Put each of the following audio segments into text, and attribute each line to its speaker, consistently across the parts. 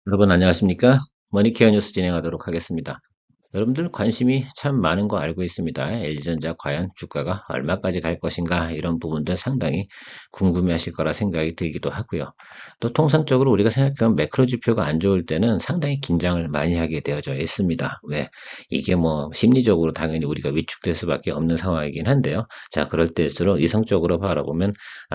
Speaker 1: 여러분 안녕하십니까? 머니케어 뉴스 진행하도록 하겠습니다. 여러분들 관심이 참 많은 거 알고 있습니다. LG전자 과연 주가가 얼마까지 갈 것인가 이런 부분들 상당히 궁금해하실 거라 생각이 들기도 하고요. 또 통상적으로 우리가 생각하는 매크로 지표가 안 좋을 때는 상당히 긴장을 많이 하게 되어져 있습니다. 왜? 이게 뭐 심리적으로 당연히 우리가 위축될 수밖에 없는 상황이긴 한데요. 자, 그럴 때일수록 이성적으로 바라보면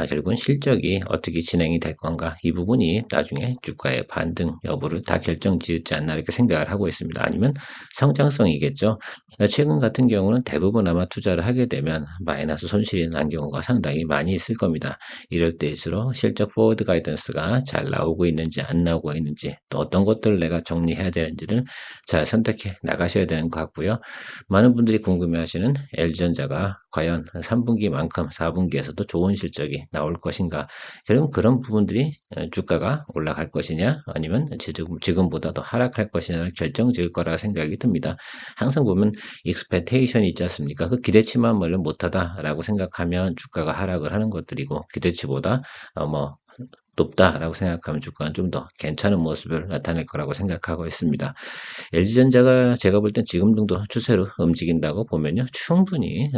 Speaker 1: 결국은 실적이 어떻게 진행이 될 건가 이 부분이 나중에 주가의 반등 여부를 다 결정지을지 않나 이렇게 생각을 하고 있습니다. 아니면 성장성이겠죠. 최근 같은 경우는 대부분 아마 투자를 하게 되면 마이너스 손실이 난 경우가 상당히 많이 있을 겁니다. 이럴 때일수록 실적 포워드 가이던스가 잘 나오고 있는지 안 나오고 있는지 또 어떤 것들을 내가 정리해야 되는지를 잘 선택해 나가셔야 되는 것 같고요. 많은 분들이 궁금해하시는 LG전자가 과연 3분기만큼 4분기에서도 좋은 실적이 나올 것인가? 그럼 그런 부분들이 주가가 올라갈 것이냐 아니면 지금보다 더 하락할 것이냐를 결정지을 거라 생각이 듭니다. 항상 보면 익스펙테이션이 있지 않습니까? 그 기대치만 물론 못하다라고 생각하면 주가가 하락을 하는 것들이고 기대치보다 뭐 높다라고 생각하면 주가는 좀 더 괜찮은 모습을 나타낼 거라고 생각하고 있습니다. LG전자가 제가 볼 땐 지금 정도 추세로 움직인다고 보면요. 충분히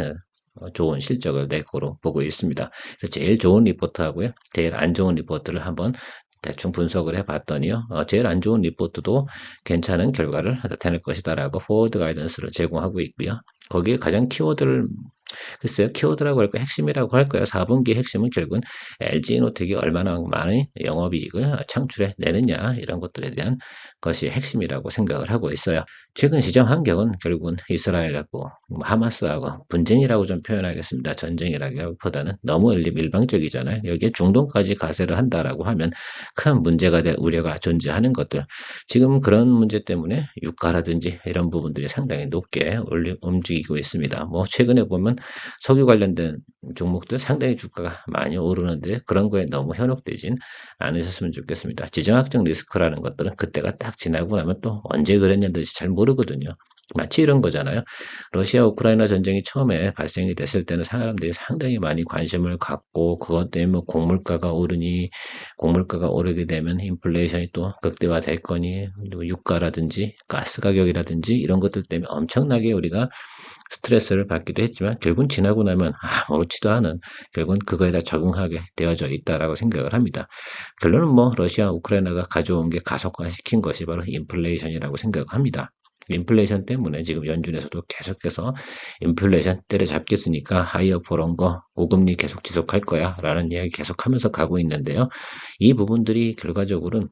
Speaker 1: 좋은 실적을 낼 거로 보고 있습니다. 그래서 제일 좋은 리포트하고요. 제일 안 좋은 리포트를 한번 대충 분석을 해봤더니요. 제일 안 좋은 리포트도 괜찮은 결과를 나타낼 것이다라고 포워드 가이던스를 제공하고 있고요. 거기에 가장 키워드를 글쎄요, 키워드라고 할까요? 핵심이라고 할까요? 4분기 핵심은 결국은 LG이노텍이 얼마나 많은 영업이익을 창출해 내느냐 이런 것들에 대한 것이 핵심이라고 생각을 하고 있어요. 최근 시장 환경은 결국은 이스라엘하고 하마스하고 분쟁이라고 좀 표현하겠습니다. 전쟁이라기보다는 너무 일방적이잖아요. 여기에 중동까지 가세를 한다라고 하면 큰 문제가 될 우려가 존재하는 것들. 지금 그런 문제 때문에 유가라든지 이런 부분들이 상당히 높게 움직이고 있습니다. 뭐 최근에 보면 석유 관련된 종목들 상당히 주가가 많이 오르는데 그런 거에 너무 현혹되진 않으셨으면 좋겠습니다. 지정학적 리스크라는 것들은 그때가 딱 지나고 나면 또 언제 그랬냐는 듯이 잘 모르거든요. 마치 이런 거잖아요. 러시아 우크라이나 전쟁이 처음에 발생이 됐을 때는 사람들이 상당히 많이 관심을 갖고 그것 때문에 뭐 곡물가가 오르니 곡물가가 오르게 되면 인플레이션이 또 극대화될 거니 유가라든지 가스 가격이라든지 이런 것들 때문에 엄청나게 우리가 스트레스를 받기도 했지만 결국은 지나고 나면 아무렇지도 않은 결국은 그거에 다 적응하게 되어져 있다라고 생각을 합니다. 결론은 뭐 러시아 우크라이나가 가져온 게 가속화시킨 것이 바로 인플레이션이라고 생각합니다. 인플레이션 때문에 지금 연준에서도 계속해서 인플레이션 때려잡겠으니까 하이어 포런 거 고금리 계속 지속할 거야 라는 이야기 계속하면서 가고 있는데요. 이 부분들이 결과적으로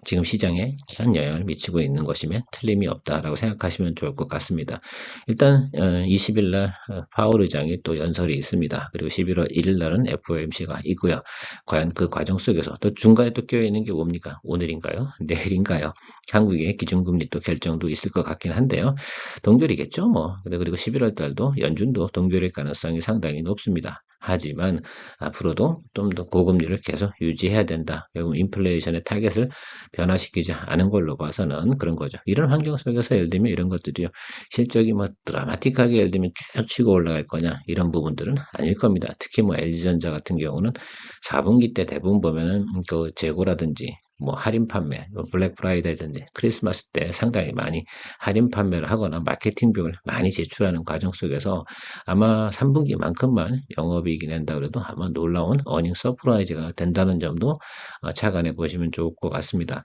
Speaker 1: 지금 시장에 큰 영향을 미치고 있는 것이면 틀림이 없다라고 생각하시면 좋을 것 같습니다. 일단 20일 날 파월 의장이 또 연설이 있습니다. 그리고 11월 1일 날은 FOMC가 있고요. 과연 그 과정 속에서 또 중간에 또 껴 있는 게 뭡니까? 오늘인가요? 내일인가요? 한국의 기준금리 또 결정도 있을 것 같긴 한데요. 동결이겠죠, 뭐. 그리고 11월 달도 연준도 동결일 가능성이 상당히 높습니다. 하지만 앞으로도 좀 더 고금리를 계속 유지해야 된다. 결국 인플레이션의 타겟을 변화시키지 않은 걸로 봐서는 그런 거죠. 이런 환경 속에서 예를 들면 이런 것들이요. 실적이 뭐 드라마틱하게 예를 들면 쭉 치고 올라갈 거냐 이런 부분들은 아닐 겁니다. 특히 뭐 LG전자 같은 경우는 4분기 때 대부분 보면은 그 재고라든지 뭐 할인 판매, 뭐 블랙 프라이데이든지 크리스마스 때 상당히 많이 할인 판매를 하거나 마케팅 비용을 많이 제출하는 과정 속에서 아마 3분기만큼만 영업이익이 낸다 그래도 아마 놀라운 어닝 서프라이즈가 된다는 점도 착안해 보시면 좋을 것 같습니다.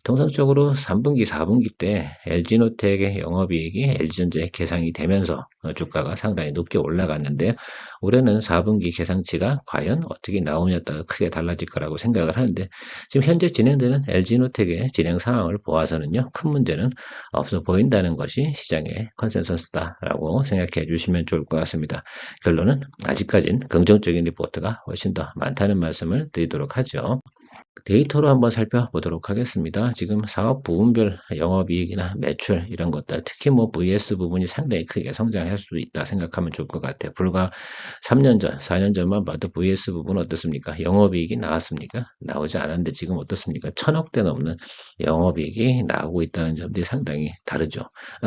Speaker 1: 통상적으로 3분기, 4분기 때 LG노텍의 영업이익이 LG전자에 계상이 되면서 주가가 상당히 높게 올라갔는데 올해는 4분기 계상치가 과연 어떻게 나오냐에 따라 크게 달라질 거라고 생각을 하는데 지금 현재 진행되는 LG노텍의 진행 상황을 보아서는요. 큰 문제는 없어 보인다는 것이 시장의 컨센서스다라고 생각해 주시면 좋을 것 같습니다. 결론은 아직까진 긍정적인 리포트가 훨씬 더 많다는 말씀을 드리도록 하죠. 데이터로 한번 살펴보도록 하겠습니다. 지금 사업 부분별 영업이익이나 매출 이런 것들, 특히 뭐 VS 부분이 상당히 크게 성장할 수 있다 생각하면 좋을 것 같아요. 불과 3년 전, 4년 전만 봐도 VS 부분 어떻습니까? 영업이익이 나왔습니까? 나오지 않았는데 지금 어떻습니까? 1,000억대 넘는 영업이익이 나오고 있다는 점들이 상당히 다르죠.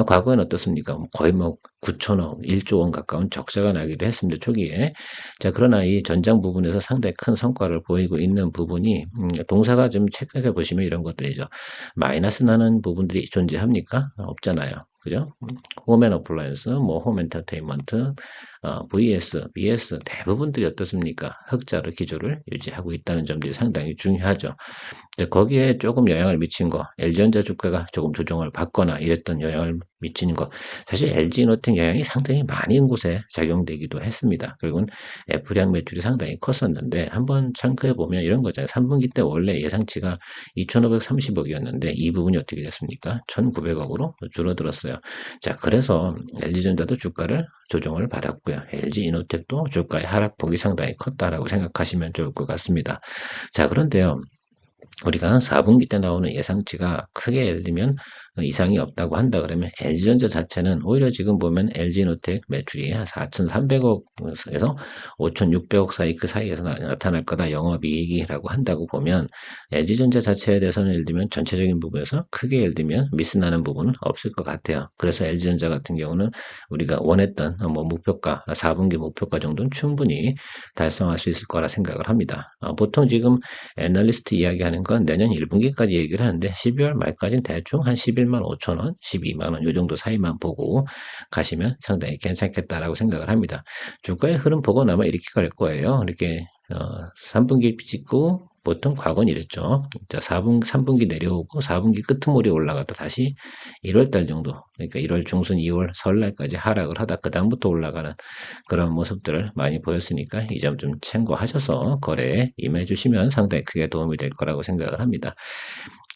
Speaker 1: 과거에는 어떻습니까? 거의 뭐 9천억, 1조 원 가까운 적자가 나기도 했습니다. 초기에. 자, 그러나 이 전장 부분에서 상당히 큰 성과를 보이고 있는 부분이 동사가 좀 체크해 보시면 이런 것들이죠. 마이너스 나는 부분들이 존재합니까? 없잖아요. 그죠? 홈 앤 어플라이언스, 뭐, 홈 엔터테인먼트, VS, BS 대부분들이 어떻습니까? 흑자를 기조를 유지하고 있다는 점들이 상당히 중요하죠. 거기에 조금 영향을 미친 거, LG전자 주가가 조금 조정을 받거나 이랬던 영향을 미치는 거, 사실 LG노텍 영향이 상당히 많은 곳에 작용되기도 했습니다. 결국은 F량 매출이 상당히 컸었는데 한번 참고해 보면 이런 거잖아요. 3분기 때 원래 예상치가 2,530억이었는데 이 부분이 어떻게 됐습니까? 1,900억으로 줄어들었어요. 자, 그래서 LG전자도 주가를 조정을 받았고요. LG이노텍도 주가의 하락폭이 상당히 컸다라고 생각하시면 좋을 것 같습니다. 자, 그런데요. 우리가 4분기 때 나오는 예상치가 크게 예를 들면 이상이 없다고 한다 그러면 LG전자 자체는 오히려 지금 보면 LG노텍 매출이 한 4,300억에서 5,600억 사이 그 사이에서 나타날 거다 영업이익이라고 한다고 보면 LG전자 자체에 대해서는 예를 들면 전체적인 부분에서 크게 예를 들면 미스나는 부분은 없을 것 같아요. 그래서 LG전자 같은 경우는 우리가 원했던 뭐 목표가 4분기 목표가 정도는 충분히 달성할 수 있을 거라 생각을 합니다. 보통 지금 애널리스트 이야기하는 건 내년 1분기까지 얘기를 하는데 12월 말까지는 대충 한 11만 5천 원, 12만 원 요 정도 사이만 보고 가시면 상당히 괜찮겠다라고 생각을 합니다. 주가의 흐름 보고 아마 이렇게 갈 거예요. 이렇게 3분기 찍고 보통 과거는 이랬죠. 자, 3분기 내려오고 4분기 끄트머리 올라갔다 다시 1월 달 정도, 그러니까 1월 중순 2월 설날까지 하락을 하다 그다음부터 올라가는 그런 모습들을 많이 보였으니까 이 점 좀 참고하셔서 거래에 임해 주시면 상당히 크게 도움이 될 거라고 생각을 합니다.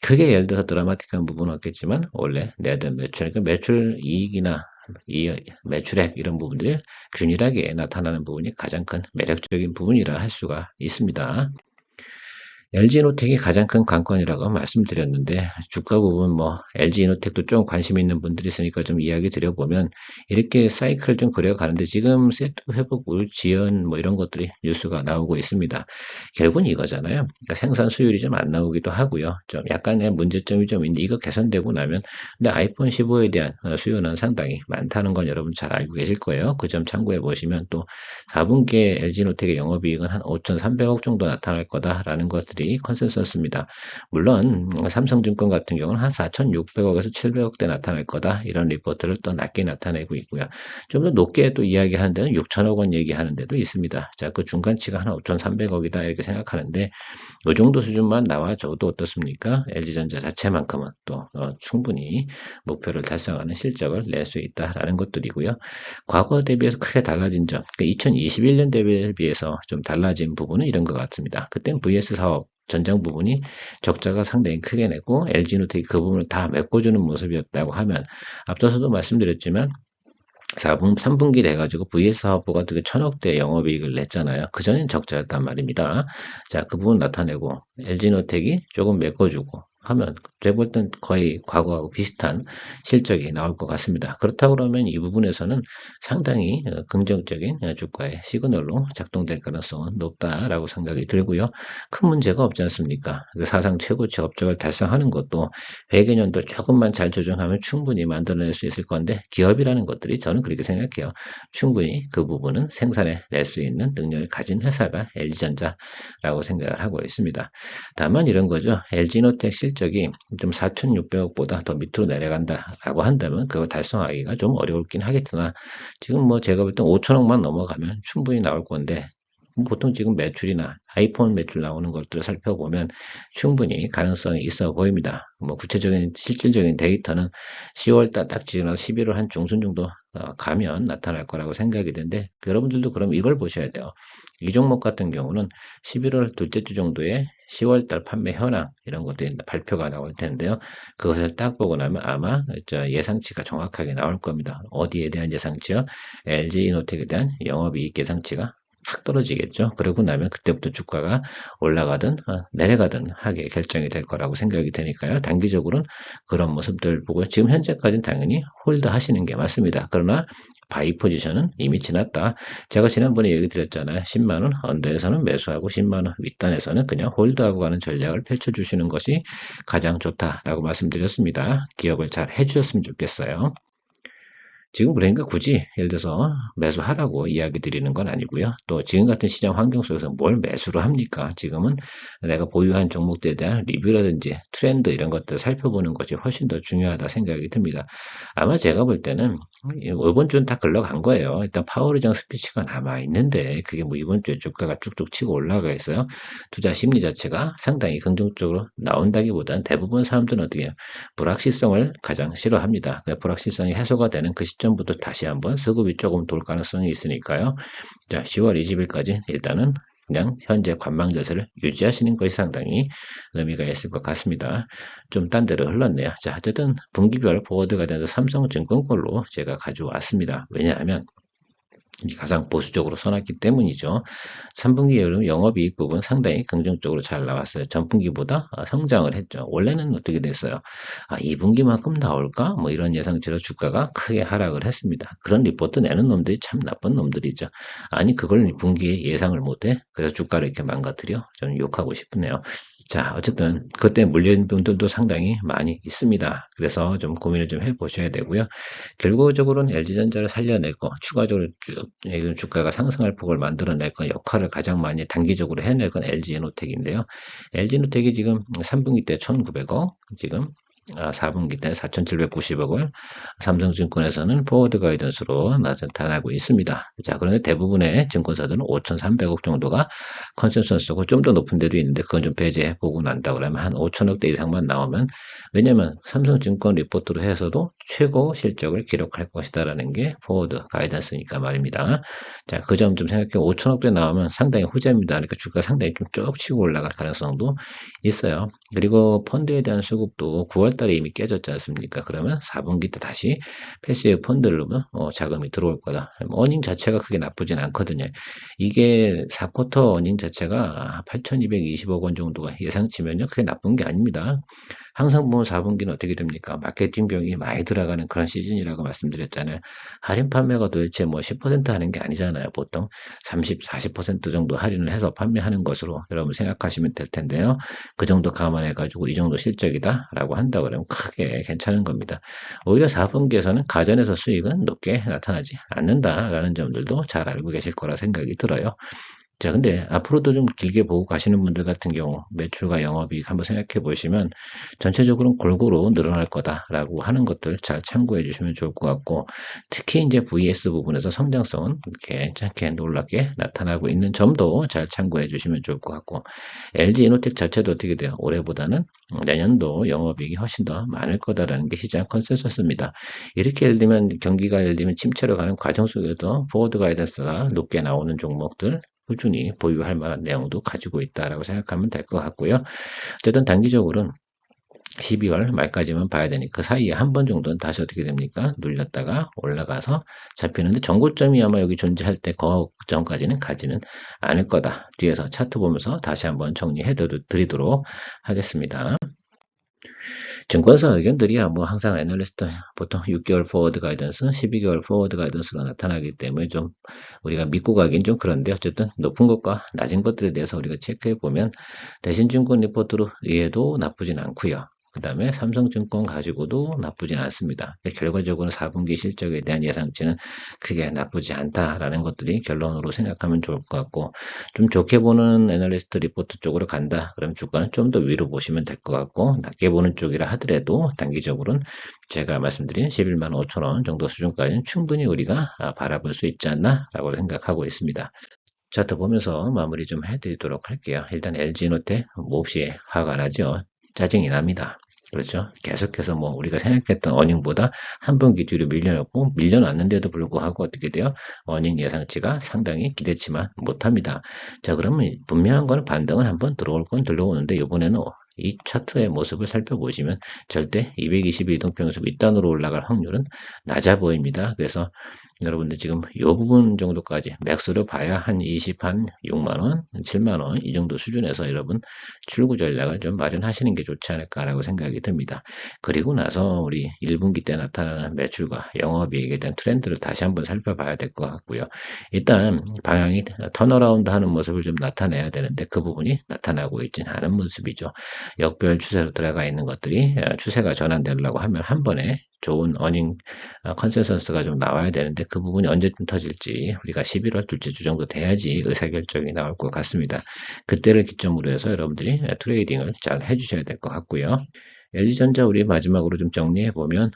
Speaker 1: 크게 예를 들어서 드라마틱한 부분은 없겠지만 원래 내던 매출, 그러니까 매출 이익이나 이 매출액 이런 부분들이 균일하게 나타나는 부분이 가장 큰 매력적인 부분이라 할 수가 있습니다. LG이노텍이 가장 큰 관건이라고 말씀드렸는데 주가 부분 뭐 LG이노텍도 좀 관심 있는 분들이 있으니까 좀 이야기 드려보면 이렇게 사이클을 좀 그려가는데 지금 세트 회복 지연 뭐 이런 것들이 뉴스가 나오고 있습니다. 결국은 이거잖아요. 그러니까 생산 수율이 좀 안 나오기도 하고요. 좀 약간의 문제점이 좀 있는데 이거 개선되고 나면 근데 아이폰 15에 대한 수요는 상당히 많다는 건 여러분 잘 알고 계실 거예요. 그 점 참고해 보시면 또 4분기에 LG노텍의 영업이익은 한 5,300억 정도 나타날 거다라는 것들이 컨센서스입니다. 물론 삼성증권 같은 경우는 한 4,600억에서 700억대 나타날 거다 이런 리포트를 또 낮게 나타내고 있고요. 좀 더 높게 또 이야기하는 데는 6천억 원 얘기하는 데도 있습니다. 자, 그 중간치가 한 5,300억이다 이렇게 생각하는데 이 정도 수준만 나와줘도 어떻습니까? LG전자 자체만큼은 또 충분히 목표를 달성하는 실적을 낼 수 있다라는 것들이고요. 과거 대비해서 크게 달라진 점, 그러니까 2021년 대비해서 좀 달라진 부분은 이런 것 같습니다. 그땐 VS 사업 전장 부분이 적자가 상당히 크게 내고 LG노텍이 그 부분을 다 메꿔주는 모습이었다고 하면 앞서서도 말씀드렸지만 3분기 돼가지고 VS 사업부가 되게 1,000억대 영업이익을 냈잖아요. 그전엔 적자였단 말입니다. 자, 그 부분 나타내고 LG노텍이 조금 메꿔주고 하면 제가 볼 땐 거의 과거하고 비슷한 실적이 나올 것 같습니다. 그렇다고 그러면 이 부분에서는 상당히 긍정적인 주가의 시그널로 작동될 가능성은 높다라고 생각이 들고요. 큰 문제가 없지 않습니까? 그 사상 최고치 업적을 달성하는 것도 회계년도 조금만 잘 조정하면 충분히 만들어낼 수 있을 건데 기업이라는 것들이 저는 그렇게 생각해요. 충분히 그 부분은 생산해 낼 수 있는 능력을 가진 회사가 LG전자라고 생각을 하고 있습니다. 다만 이런 거죠. LG노텍 실적이 좀 4,600억보다 더 밑으로 내려간다라고 한다면 그거 달성하기가 좀 어려울긴 하겠으나 지금 뭐 제가 볼 땐 5천억만 넘어가면 충분히 나올 건데 보통 지금 매출이나 아이폰 매출 나오는 것들을 살펴보면 충분히 가능성이 있어 보입니다. 뭐 구체적인 실질적인 데이터는 10월달 딱 지나서 11월 한 중순 정도 가면 나타날 거라고 생각이 되는데 여러분들도 그럼 이걸 보셔야 돼요. 이 종목 같은 경우는 11월 둘째 주 정도에 10월달 판매 현황 이런 것들이 발표가 나올 텐데요. 그것을 딱 보고 나면 아마 예상치가 정확하게 나올 겁니다. 어디에 대한 예상치요? LG이노텍에 대한 영업이익 예상치가 확 떨어지겠죠. 그러고 나면 그때부터 주가가 올라가든 내려가든 하게 결정이 될 거라고 생각이 되니까요. 단기적으로는 그런 모습들 보고요. 지금 현재까지는 당연히 홀드 하시는 게 맞습니다. 그러나 바이 포지션은 이미 지났다. 제가 지난번에 얘기 드렸잖아요. 10만원 언더에서는 매수하고 10만원 윗단에서는 그냥 홀드하고 가는 전략을 펼쳐주시는 것이 가장 좋다라고 말씀드렸습니다. 기억을 잘 해주셨으면 좋겠어요. 지금 그러니까 굳이 예를 들어서 매수하라고 이야기 드리는 건 아니고요. 또 지금 같은 시장 환경 속에서 뭘 매수를 합니까? 지금은 내가 보유한 종목들에 대한 리뷰라든지 트렌드 이런 것들 살펴보는 것이 훨씬 더 중요하다 생각이 듭니다. 아마 제가 볼 때는 이번 주는 다 글러간 거예요. 일단 파월 의장 스피치가 남아 있는데 그게 뭐 이번 주에 주가가 쭉쭉 치고 올라가 있어요. 투자 심리 자체가 상당히 긍정적으로 나온다기보다는 대부분 사람들은 어떻게 해요? 불확실성을 가장 싫어합니다. 불확실성이 해소가 되는 그 시점부터 다시 한번 수급이 조금 돌 가능성이 있으니까요. 자, 10월 20일까지 일단은 그냥 현재 관망 자세를 유지하시는 것이 상당히 의미가 있을 것 같습니다. 좀 딴 데로 흘렀네요. 자, 어쨌든 분기별 포워드가 돼서 삼성증권 걸로 제가 가져왔습니다. 왜냐하면 가장 보수적으로 써놨기 때문이죠. 3분기 여름 영업이익 부분 상당히 긍정적으로 잘 나왔어요. 전분기보다 성장을 했죠. 원래는 어떻게 됐어요? 2분기만큼 나올까? 뭐 이런 예상치로 주가가 크게 하락을 했습니다. 그런 리포트 내는 놈들이 참 나쁜 놈들이죠. 아니 그걸 분기에 예상을 못해? 그래서 주가를 이렇게 망가뜨려? 저는 욕하고 싶네요. 자, 어쨌든 그때 물린 분들도 상당히 많이 있습니다. 그래서 좀 고민을 좀 해보셔야 되고요. 결과적으로는 LG전자를 살려낼 거, 추가적으로 쭉 주가가 상승할 폭을 만들어낼 건 역할을 가장 많이 단기적으로 해낼 건 LG에너텍인데요. LG에너텍이 지금 3분기 때 1,900억, 지금 4분기 때 4,790억을 삼성증권에서는 포워드 가이던스로 나타나고 있습니다. 자, 그런데 대부분의 증권사들은 5,300억 정도가 컨센서스고 좀 더 높은 데도 있는데 그건 좀 배제해 보고 난다 그러면 한 5천억대 이상만 나오면 왜냐면 삼성증권 리포트로 해서도 최고 실적을 기록할 것이다라는 게 포워드 가이던스니까 말입니다. 자, 그 점 좀 생각해 5천억대 나오면 상당히 후재입니다. 그러니까 주가 상당히 좀 쭉 치고 올라갈 가능성도 있어요. 그리고 펀드에 대한 수급도 9월 달에 이미 깨졌지 않습니까? 그러면 4분기 때 다시 패시브 펀드로 자금이 들어올 거다. 어닝 자체가 크게 나쁘진 않거든요. 이게 4쿼터 어닝 자체가 8,220억 원 정도가 예상치면요. 그게 나쁜 게 아닙니다. 항상 보면 4분기는 어떻게 됩니까? 마케팅 비용이 많이 들어가는 그런 시즌이라고 말씀드렸잖아요. 할인 판매가 도대체 뭐 10% 하는 게 아니잖아요. 보통 30, 40% 정도 할인을 해서 판매하는 것으로 여러분 생각하시면 될 텐데요. 그 정도 감안해가지고 이 정도 실적이다라고 한다 그러면 크게 괜찮은 겁니다. 오히려 4분기에서는 가전에서 수익은 높게 나타나지 않는다라는 점들도 잘 알고 계실 거라 생각이 들어요. 자, 근데 앞으로도 좀 길게 보고 가시는 분들 같은 경우 매출과 영업이익 한번 생각해 보시면 전체적으로는 골고루 늘어날 거다라고 하는 것들 잘 참고해 주시면 좋을 것 같고 특히 이제 VS 부분에서 성장성은 괜찮게 놀랍게 나타나고 있는 점도 잘 참고해 주시면 좋을 것 같고 LG이노텍 자체도 어떻게 돼요? 올해보다는 내년도 영업이익이 훨씬 더 많을 거다라는 게 시장 컨센서스입니다. 이렇게 예를 들면 경기가 예를 들면 침체로 가는 과정 속에서 포워드 가이던스가 높게 나오는 종목들 꾸준히 보유할 만한 내용도 가지고 있다라고 생각하면 될 것 같고요. 어쨌든 단기적으로는 12월 말까지만 봐야 되니까 그 사이에 한 번 정도는 다시 어떻게 됩니까? 눌렸다가 올라가서 잡히는데 정고점이 아마 여기 존재할 때 그 전까지는 가지는 않을 거다. 뒤에서 차트 보면서 다시 한번 정리해 드리도록 하겠습니다. 증권사 의견들이야 뭐 항상 애널리스트 보통 6개월 포워드 가이던스, 12개월 포워드 가이던스로 나타나기 때문에 좀 우리가 믿고 가긴 좀 그런데 어쨌든 높은 것과 낮은 것들에 대해서 우리가 체크해 보면 대신증권 리포트로 의해도 나쁘진 않고요. 그 다음에 삼성증권 가지고도 나쁘진 않습니다. 결과적으로 4분기 실적에 대한 예상치는 크게 나쁘지 않다라는 것들이 결론으로 생각하면 좋을 것 같고 좀 좋게 보는 애널리스트 리포트 쪽으로 간다. 그럼 주가는 좀 더 위로 보시면 될 것 같고 낮게 보는 쪽이라 하더라도 단기적으로는 제가 말씀드린 11만 5천 원 정도 수준까지는 충분히 우리가 바라볼 수 있지 않나 라고 생각하고 있습니다. 차트 보면서 마무리 좀 해드리도록 할게요. 일단 LG노텍 몹시 화가 나죠. 짜증이 납니다. 그렇죠. 계속해서 뭐 우리가 생각했던 어닝보다 한 분기 뒤로 밀려났는데도 불구하고 어떻게 돼요? 어닝 예상치가 상당히 기대치만 못합니다. 자, 그러면 분명한 거는 반등은 한번 들어올 건 들어오는데 이번에는 이 차트의 모습을 살펴보시면 절대 220일 이동평균선 윗단으로 올라갈 확률은 낮아 보입니다. 그래서 여러분들 지금 이 부분 정도까지 맥스로 봐야 한 6만원, 7만원 이 정도 수준에서 여러분 출구 전략을 좀 마련하시는 게 좋지 않을까라고 생각이 듭니다. 그리고 나서 우리 1분기 때 나타나는 매출과 영업이익에 대한 트렌드를 다시 한번 살펴봐야 될 것 같고요. 일단 방향이 턴어라운드 하는 모습을 좀 나타내야 되는데 그 부분이 나타나고 있지는 않은 모습이죠. 역별 추세로 들어가 있는 것들이 추세가 전환되려고 하면 한 번에 좋은 어닝 컨센서스가 좀 나와야 되는데 그 부분이 언제쯤 터질지 우리가 11월 둘째 주 정도 돼야지 의사결정이 나올 것 같습니다. 그때를 기점으로 해서 여러분들이 트레이딩을 잘 해주셔야 될 것 같고요. LG전자 우리 마지막으로 좀 정리해보면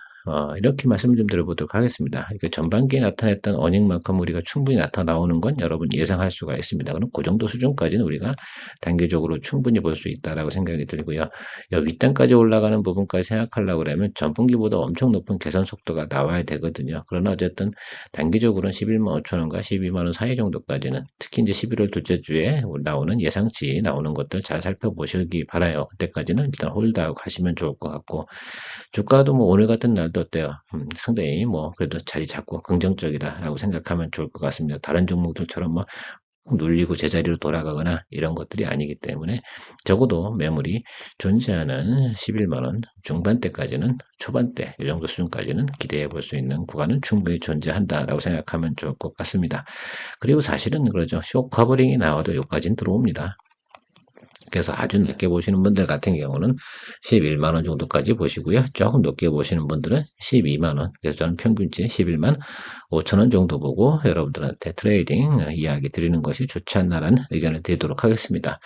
Speaker 1: 이렇게 말씀 좀 드려보도록 하겠습니다. 그러니까 전반기에 나타냈던 어닝만큼 우리가 충분히 나타나오는 건 여러분 예상할 수가 있습니다. 그럼 그 정도 수준까지는 우리가 단기적으로 충분히 볼 수 있다라고 생각이 들고요. 윗단까지 올라가는 부분까지 생각하려고 그러면 전분기보다 엄청 높은 개선 속도가 나와야 되거든요. 그러나 어쨌든 단기적으로는 11만 5천 원과 12만 원 사이 정도까지는 특히 이제 11월 둘째 주에 나오는 예상치 나오는 것들 잘 살펴보시기 바라요. 그때까지는 일단 홀드하고 가시면 좋을 것 같고 주가도 뭐 오늘 같은 날도 어때요? 상당히 뭐 그래도 자리 잡고 긍정적이다라고 생각하면 좋을 것 같습니다. 다른 종목들처럼 뭐 눌리고 제자리로 돌아가거나 이런 것들이 아니기 때문에 적어도 매물이 존재하는 11만 원 중반대까지는 초반대 이 정도 수준까지는 기대해 볼 수 있는 구간은 충분히 존재한다라고 생각하면 좋을 것 같습니다. 그리고 사실은 그러죠. 쇼 커버링이 나와도 여기까지는 들어옵니다. 그래서 아주 낮게 보시는 분들 같은 경우는 11만 원 정도까지 보시고요. 조금 높게 보시는 분들은 12만 원. 그래서 저는 평균치 11만 5천 원 정도 보고 여러분들한테 트레이딩 이야기 드리는 것이 좋지 않나라는 의견을 드리도록 하겠습니다.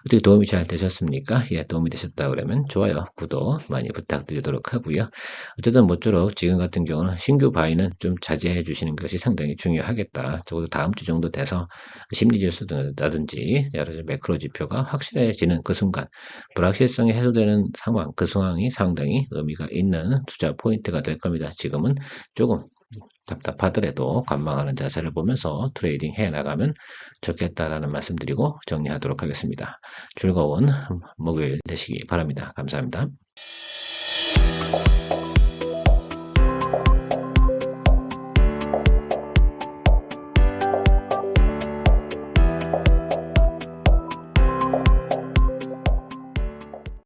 Speaker 1: 어떻게 도움이 잘 되셨습니까? 예, 도움이 되셨다 그러면 좋아요, 구독 많이 부탁드리도록 하고요. 어쨌든 모쪼록 지금 같은 경우는 신규 바이는 좀 자제해 주시는 것이 상당히 중요하겠다. 적어도 다음 주 정도 돼서 심리지수라든지 여러 가지 매크로 지표가 확실해지는 그 순간 불확실성이 해소되는 상황, 그 상황이 상당히 의미가 있는 투자 포인트가 될 겁니다. 지금은 조금 답답하더라도 관망하는 자세를 보면서 트레이딩 해 나가면 좋겠다라는 말씀드리고 정리하도록 하겠습니다. 즐거운 목요일 되시기 바랍니다. 감사합니다.